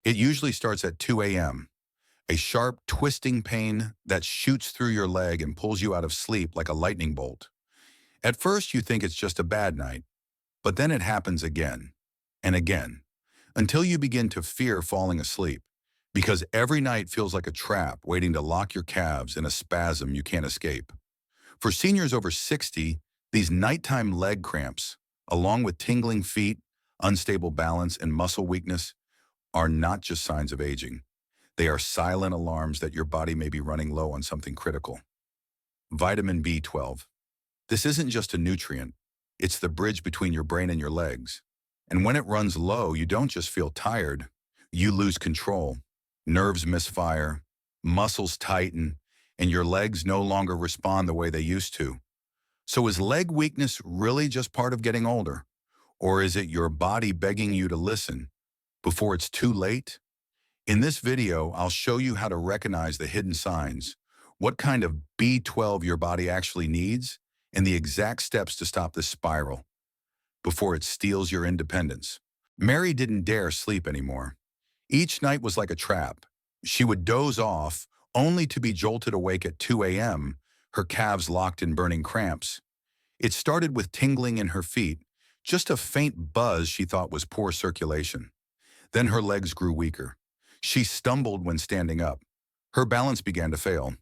It usually starts at 2 a.m., a sharp, twisting pain that shoots through your leg and pulls you out of sleep like a lightning bolt. At first, you think it's just a bad night, but then it happens again and again until you begin to fear falling asleep because every night feels like a trap waiting to lock your calves in a spasm you can't escape. For seniors over 60, these nighttime leg cramps, along with tingling feet, unstable balance, and muscle weakness, are not just signs of aging. They are silent alarms that your body may be running low on something critical. Vitamin B12. This isn't just a nutrient. It's the bridge between your brain and your legs. And when it runs low, you don't just feel tired. You lose control. Nerves misfire, muscles tighten, and your legs no longer respond the way they used to. So is leg weakness really just part of getting older? Or is it your body begging you to listen before it's too late? In this video, I'll show you how to recognize the hidden signs, what kind of B12 your body actually needs, and the exact steps to stop this spiral before it steals your independence. Mary didn't dare sleep anymore. Each night was like a trap. She would doze off, only to be jolted awake at 2 a.m., her calves locked in burning cramps. It started with tingling in her feet, just a faint buzz she thought was poor circulation. Then her legs grew weaker. She stumbled when standing up. Her balance began to fail.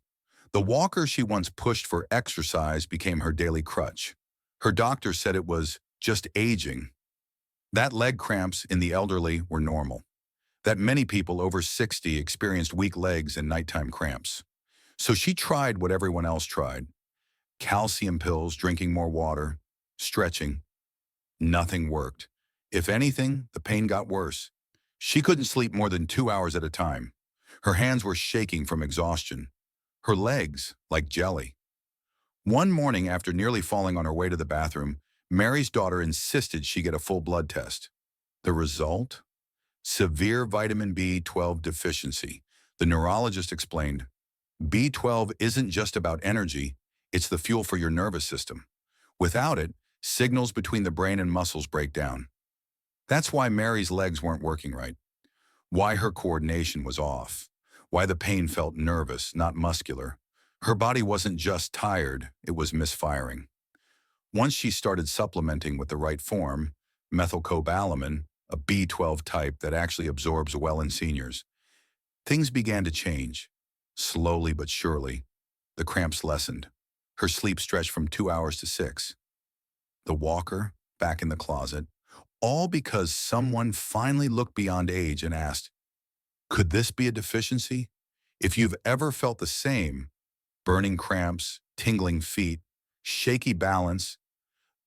The walker she once pushed for exercise became her daily crutch. Her doctor said it was just aging. That leg cramps in the elderly were normal. That many people over 60 experienced weak legs and nighttime cramps. So she tried what everyone else tried. Calcium pills, drinking more water, stretching. Nothing worked. If anything, the pain got worse. She couldn't sleep more than 2 hours at a time. Her hands were shaking from exhaustion. Her legs like jelly. One morning, after nearly falling on her way to the bathroom, Mary's daughter insisted she get a full blood test. The result? Severe vitamin B12 deficiency. The neurologist explained, B12 isn't just about energy, it's the fuel for your nervous system. Without it, signals between the brain and muscles break down. That's why Mary's legs weren't working right, why her coordination was off, why the pain felt nervous, not muscular. Her body wasn't just tired, it was misfiring. Once she started supplementing with the right form, methylcobalamin, a B12 type that actually absorbs well in seniors, things began to change. Slowly but surely, the cramps lessened. Her sleep stretched from 2 hours to 6. The walker, back in the closet, all because someone finally looked beyond age and asked, could this be a deficiency? If you've ever felt the same, burning cramps, tingling feet, shaky balance,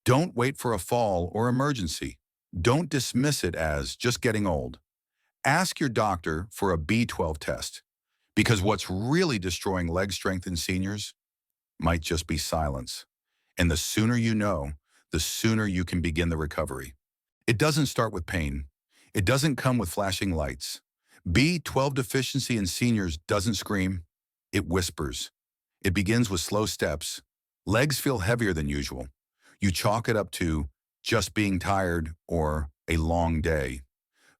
don't wait for a fall or emergency. Don't dismiss it as just getting old. Ask your doctor for a B12 test, because what's really destroying leg strength in seniors might just be silence. And the sooner you know, the sooner you can begin the recovery. It doesn't start with pain. It doesn't come with flashing lights. B12 deficiency in seniors doesn't scream, it whispers. It begins with slow steps. Legs feel heavier than usual. You chalk it up to just being tired or a long day.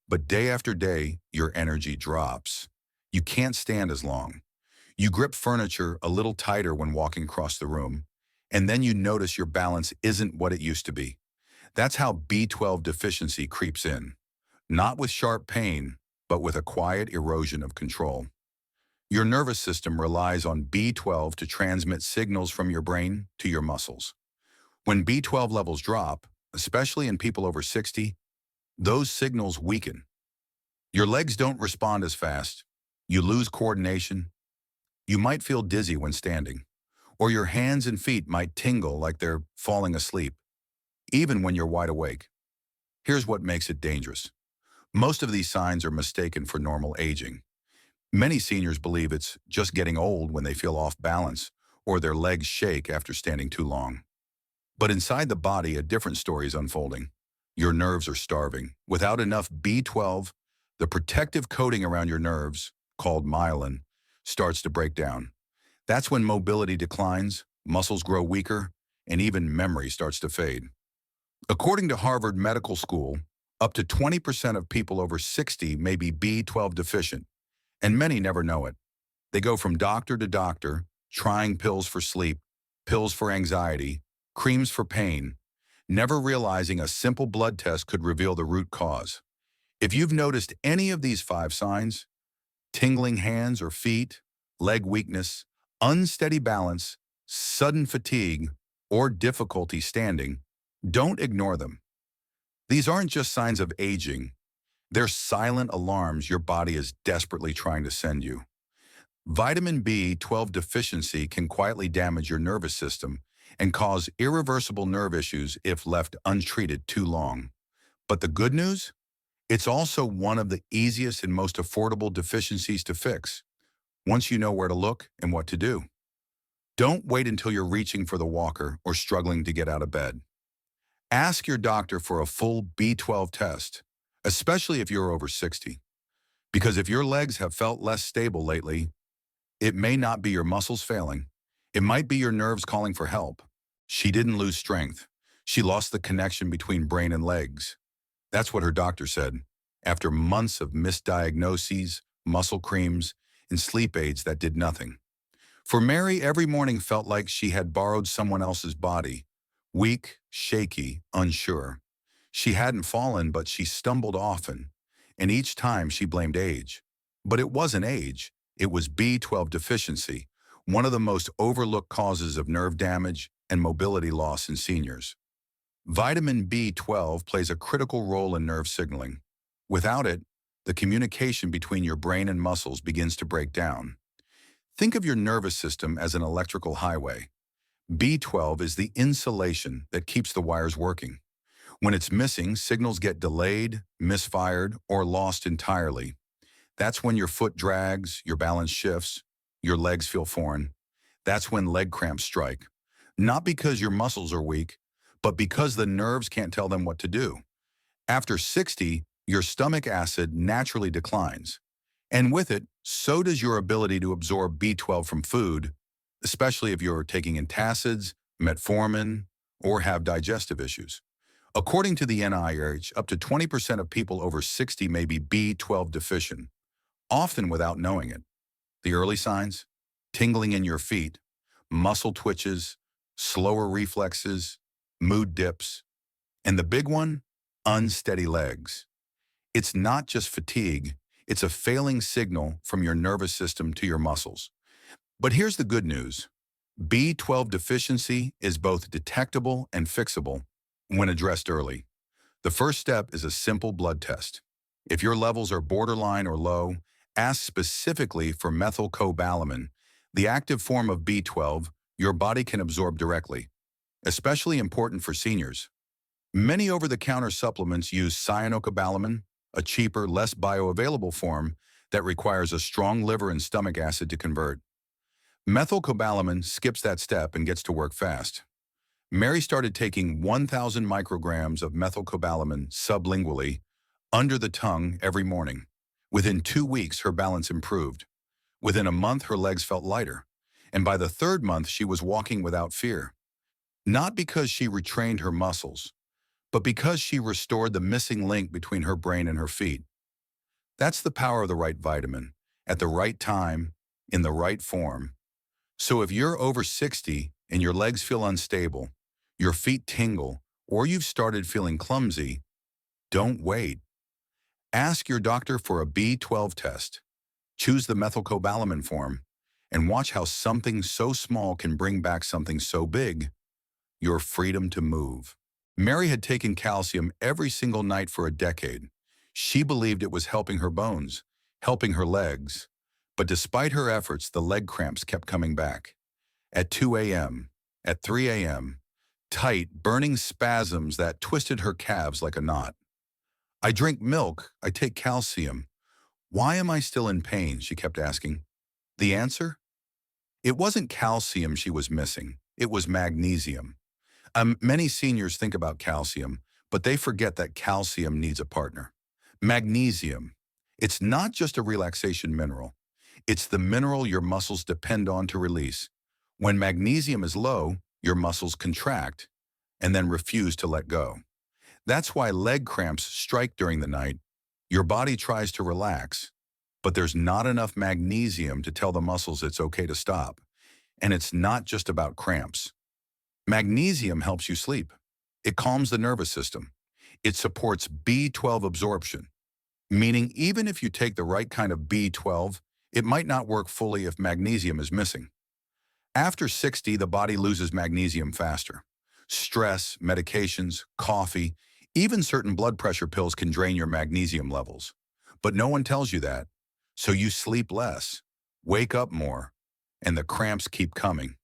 But day after day, your energy drops. You can't stand as long. You grip furniture a little tighter when walking across the room, and then you notice your balance isn't what it used to be. That's how B12 deficiency creeps in. Not with sharp pain, but with a quiet erosion of control. Your nervous system relies on B12 to transmit signals from your brain to your muscles. When B12 levels drop, especially in people over 60, those signals weaken. Your legs don't respond as fast. You lose coordination. You might feel dizzy when standing, or your hands and feet might tingle like they're falling asleep, even when you're wide awake. Here's what makes it dangerous. Most of these signs are mistaken for normal aging. Many seniors believe it's just getting old when they feel off balance or their legs shake after standing too long. But inside the body, a different story is unfolding. Your nerves are starving. Without enough B12, the protective coating around your nerves, called myelin, starts to break down. That's when mobility declines, muscles grow weaker, and even memory starts to fade. According to Harvard Medical School, Up to 20% of people over 60 may be B12 deficient, and many never know it. They go from doctor to doctor, trying pills for sleep, pills for anxiety, creams for pain, never realizing a simple blood test could reveal the root cause. If you've noticed any of these 5 signs, tingling hands or feet, leg weakness, unsteady balance, sudden fatigue, or difficulty standing, don't ignore them. These aren't just signs of aging. They're silent alarms your body is desperately trying to send you. Vitamin B12 deficiency can quietly damage your nervous system and cause irreversible nerve issues if left untreated too long. But the good news? It's also one of the easiest and most affordable deficiencies to fix, once you know where to look and what to do. Don't wait until you're reaching for the walker or struggling to get out of bed. Ask your doctor for a full B12 test, especially if you're over 60. Because if your legs have felt less stable lately, it may not be your muscles failing. It might be your nerves calling for help. She didn't lose strength. She lost the connection between brain and legs. That's what her doctor said, after months of misdiagnoses, muscle creams, and sleep aids that did nothing. For Mary, every morning felt like she had borrowed someone else's body. Weak, shaky, unsure. She hadn't fallen, but she stumbled often, and each time she blamed age. But it wasn't age, it was B12 deficiency, one of the most overlooked causes of nerve damage and mobility loss in seniors. Vitamin B12 plays a critical role in nerve signaling. Without it, the communication between your brain and muscles begins to break down. Think of your nervous system as an electrical highway. B12 is the insulation that keeps the wires working. When it's missing, signals get delayed, misfired, or lost entirely. That's when your foot drags, your balance shifts, your legs feel foreign. That's when leg cramps strike. Not because your muscles are weak, but because the nerves can't tell them what to do. After 60, your stomach acid naturally declines. And with it, so does your ability to absorb B12 from food, especially if you're taking antacids, metformin, or have digestive issues. According to the NIH, up to 20% of people over 60 may be B12 deficient, often without knowing it. The early signs? Tingling in your feet, muscle twitches, slower reflexes, mood dips, and the big one, unsteady legs. It's not just fatigue, it's a failing signal from your nervous system to your muscles. But here's the good news. B12 deficiency is both detectable and fixable when addressed early. The first step is a simple blood test. If your levels are borderline or low, ask specifically for methylcobalamin, the active form of B12 your body can absorb directly, especially important for seniors. Many over-the-counter supplements use cyanocobalamin, a cheaper, less bioavailable form that requires a strong liver and stomach acid to convert. Methylcobalamin skips that step and gets to work fast. Mary started taking 1,000 micrograms of methylcobalamin sublingually, under the tongue, every morning. Within 2 weeks, her balance improved. Within a month, her legs felt lighter. And by the 3rd month, she was walking without fear. Not because she retrained her muscles, but because she restored the missing link between her brain and her feet. That's the power of the right vitamin, at the right time, in the right form. So if you're over 60 and your legs feel unstable, your feet tingle, or you've started feeling clumsy, don't wait. Ask your doctor for a B12 test. Choose the methylcobalamin form, and watch how something so small can bring back something so big, your freedom to move. Mary had taken calcium every single night for a decade. She believed it was helping her bones, helping her legs. But despite her efforts, the leg cramps kept coming back. At 2 a.m., at 3 a.m., tight, burning spasms that twisted her calves like a knot. I drink milk, I take calcium. Why am I still in pain? She kept asking. The answer? It wasn't calcium she was missing. It was magnesium. Many seniors think about calcium, but they forget that calcium needs a partner. Magnesium. It's not just a relaxation mineral. It's the mineral your muscles depend on to release. When magnesium is low, your muscles contract and then refuse to let go. That's why leg cramps strike during the night. Your body tries to relax, but there's not enough magnesium to tell the muscles it's okay to stop. And it's not just about cramps. Magnesium helps you sleep. It calms the nervous system. It supports B12 absorption, meaning even if you take the right kind of B12, it might not work fully if magnesium is missing. After 60, the body loses magnesium faster. Stress, medications, coffee, even certain blood pressure pills can drain your magnesium levels. But no one tells you that. So you sleep less, wake up more, and the cramps keep coming.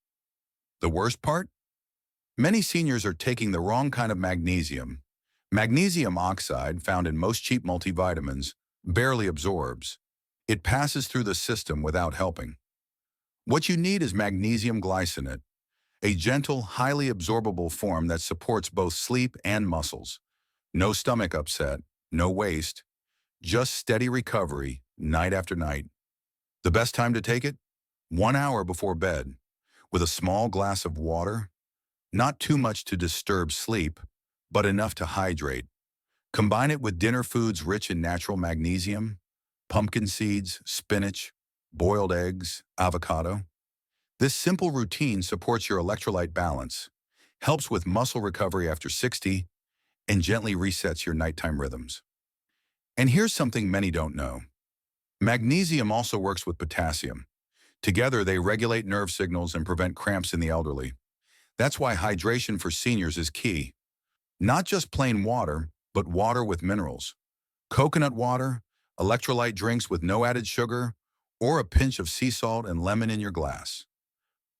The worst part? Many seniors are taking the wrong kind of magnesium. Magnesium oxide, found in most cheap multivitamins, barely absorbs. It passes through the system without helping. What you need is magnesium glycinate, a gentle, highly absorbable form that supports both sleep and muscles. No stomach upset, no waste, just steady recovery, night after night. The best time to take it? 1 hour before bed, with a small glass of water. Not too much to disturb sleep, but enough to hydrate. Combine it with dinner foods rich in natural magnesium, pumpkin seeds, spinach, boiled eggs, avocado. This simple routine supports your electrolyte balance, helps with muscle recovery after 60, and gently resets your nighttime rhythms. And here's something many don't know. Magnesium also works with potassium. Together, they regulate nerve signals and prevent cramps in the elderly. That's why hydration for seniors is key. Not just plain water, but water with minerals. Coconut water, electrolyte drinks with no added sugar, or a pinch of sea salt and lemon in your glass.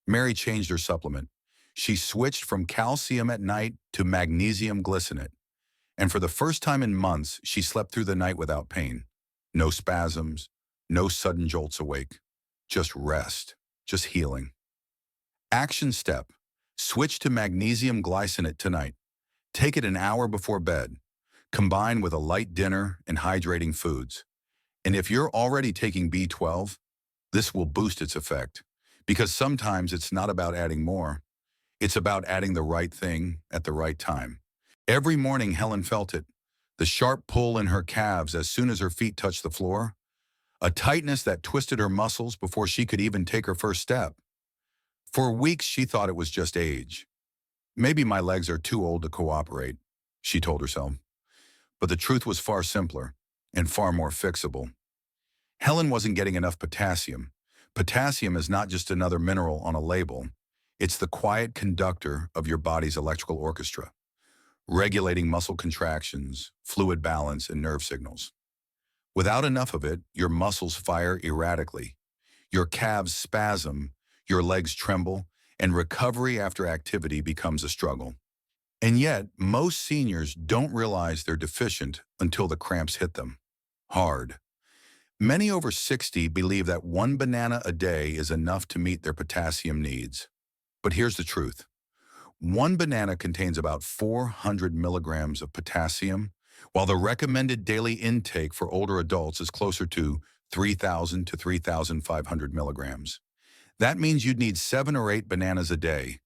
Mary changed her supplement. She switched from calcium at night to magnesium glycinate. And for the first time in months, she slept through the night without pain. No spasms, no sudden jolts awake. Just rest, just healing. Action step. Switch to magnesium glycinate tonight. Take it an hour before bed. Combine with a light dinner and hydrating foods. And if you're already taking B12, this will boost its effect. Because sometimes it's not about adding more. It's about adding the right thing at the right time. Every morning, Helen felt it. The sharp pull in her calves as soon as her feet touched the floor. A tightness that twisted her muscles before she could even take her first step. For weeks, she thought it was just age. Maybe my legs are too old to cooperate, she told herself. But the truth was far simpler and far more fixable. Helen wasn't getting enough potassium. Potassium is not just another mineral on a label. It's the quiet conductor of your body's electrical orchestra, regulating muscle contractions, fluid balance, and nerve signals. Without enough of it, your muscles fire erratically. Your calves spasm, your legs tremble, and recovery after activity becomes a struggle. And yet, most seniors don't realize they're deficient until the cramps hit them. Hard. Many over 60 believe that one banana a day is enough to meet their potassium needs. But here's the truth. One banana contains about 400 milligrams of potassium, while the recommended daily intake for older adults is closer to 3,000 to 3,500 milligrams. That means you'd need 7 or 8 bananas a day.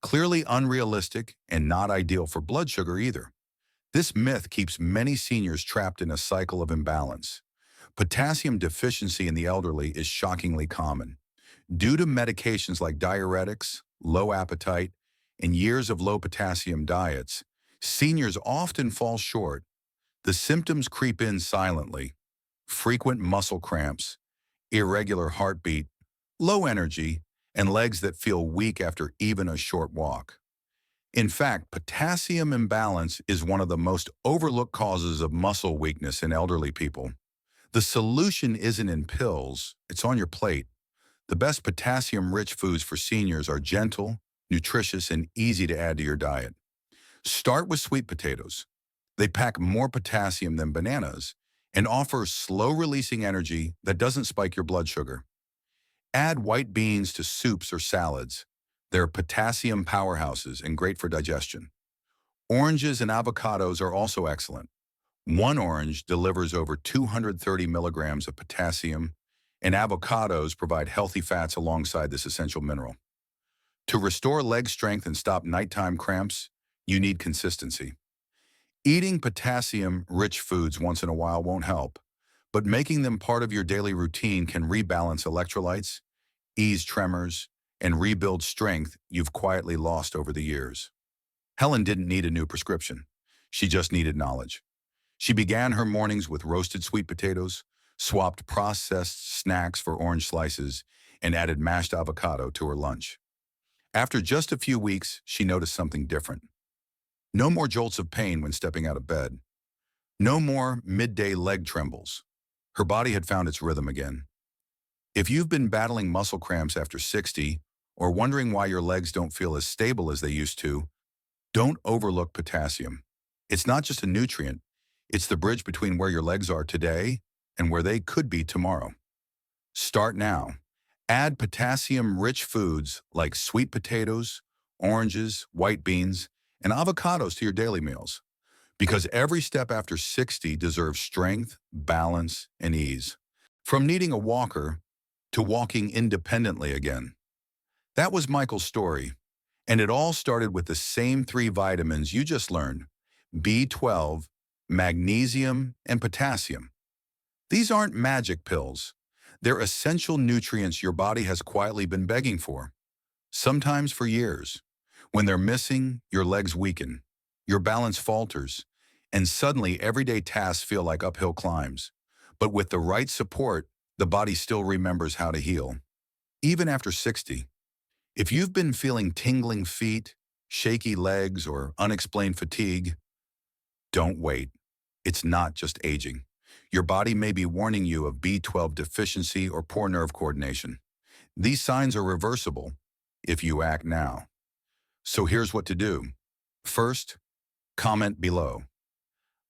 Clearly unrealistic and not ideal for blood sugar either. This myth keeps many seniors trapped in a cycle of imbalance. Potassium deficiency in the elderly is shockingly common. Due to medications like diuretics, low appetite, and years of low potassium diets, seniors often fall short. The symptoms creep in silently. Frequent muscle cramps, irregular heartbeat, low energy, and legs that feel weak after even a short walk. In fact, potassium imbalance is one of the most overlooked causes of muscle weakness in elderly people. The solution isn't in pills, it's on your plate. The best potassium-rich foods for seniors are gentle, nutritious, and easy to add to your diet. Start with sweet potatoes. They pack more potassium than bananas and offer slow-releasing energy that doesn't spike your blood sugar. Add white beans to soups or salads. They're potassium powerhouses and great for digestion. Oranges and avocados are also excellent. One orange delivers over 230 milligrams of potassium, and avocados provide healthy fats alongside this essential mineral. To restore leg strength and stop nighttime cramps, you need consistency. Eating potassium-rich foods once in a while won't help, but making them part of your daily routine can rebalance electrolytes, ease tremors, and rebuild strength you've quietly lost over the years. Helen didn't need a new prescription. She just needed knowledge. She began her mornings with roasted sweet potatoes, swapped processed snacks for orange slices, and added mashed avocado to her lunch. After just a few weeks, she noticed something different. No more jolts of pain when stepping out of bed. No more midday leg trembles. Her body had found its rhythm again. If you've been battling muscle cramps after 60, or wondering why your legs don't feel as stable as they used to, don't overlook potassium. It's not just a nutrient, it's the bridge between where your legs are today and where they could be tomorrow. Start now. Add potassium-rich foods like sweet potatoes, oranges, white beans, and avocados to your daily meals, because every step after 60 deserves strength, balance, and ease. From needing a walker to walking independently again. That was Michael's story, and it all started with the same three vitamins you just learned: B12, magnesium, and potassium. These aren't magic pills. They're essential nutrients your body has quietly been begging for, sometimes for years. When they're missing, your legs weaken, your balance falters, and suddenly everyday tasks feel like uphill climbs. But with the right support, the body still remembers how to heal. Even after 60, if you've been feeling tingling feet, shaky legs, or unexplained fatigue, don't wait. It's not just aging. Your body may be warning you of B12 deficiency or poor nerve coordination. These signs are reversible if you act now. So here's what to do. First, comment below.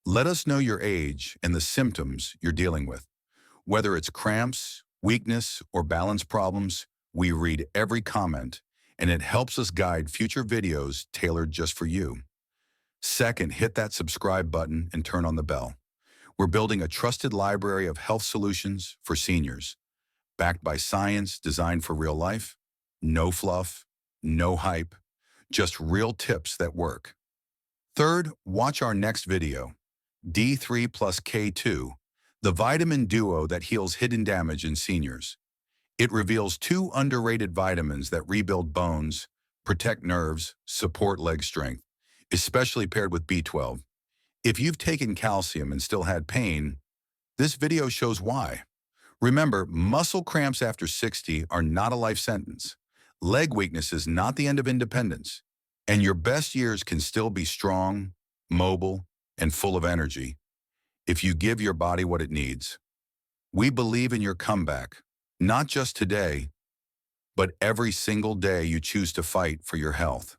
Let us know your age and the symptoms you're dealing with. Whether it's cramps, weakness, or balance problems, we read every comment, and it helps us guide future videos tailored just for you. Second, hit that subscribe button and turn on the bell. We're building a trusted library of health solutions for seniors, backed by science designed for real life. No fluff, no hype, just real tips that work. Third, watch our next video, D3 plus K2, the vitamin duo that heals hidden damage in seniors. It reveals two underrated vitamins that rebuild bones, protect nerves, support leg strength, especially paired with B12. If you've taken calcium and still had pain, this video shows why. Remember, muscle cramps after 60 are not a life sentence. Leg weakness is not the end of independence, and your best years can still be strong, mobile, and full of energy if you give your body what it needs. We believe in your comeback, not just today, but every single day you choose to fight for your health.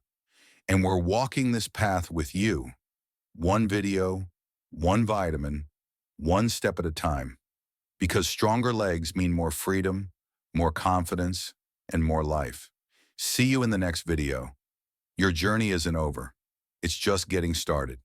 And we're walking this path with you, one video, one vitamin, one step at a time, because stronger legs mean more freedom, more confidence, and more life. See you in the next video. Your journey isn't over. It's just getting started.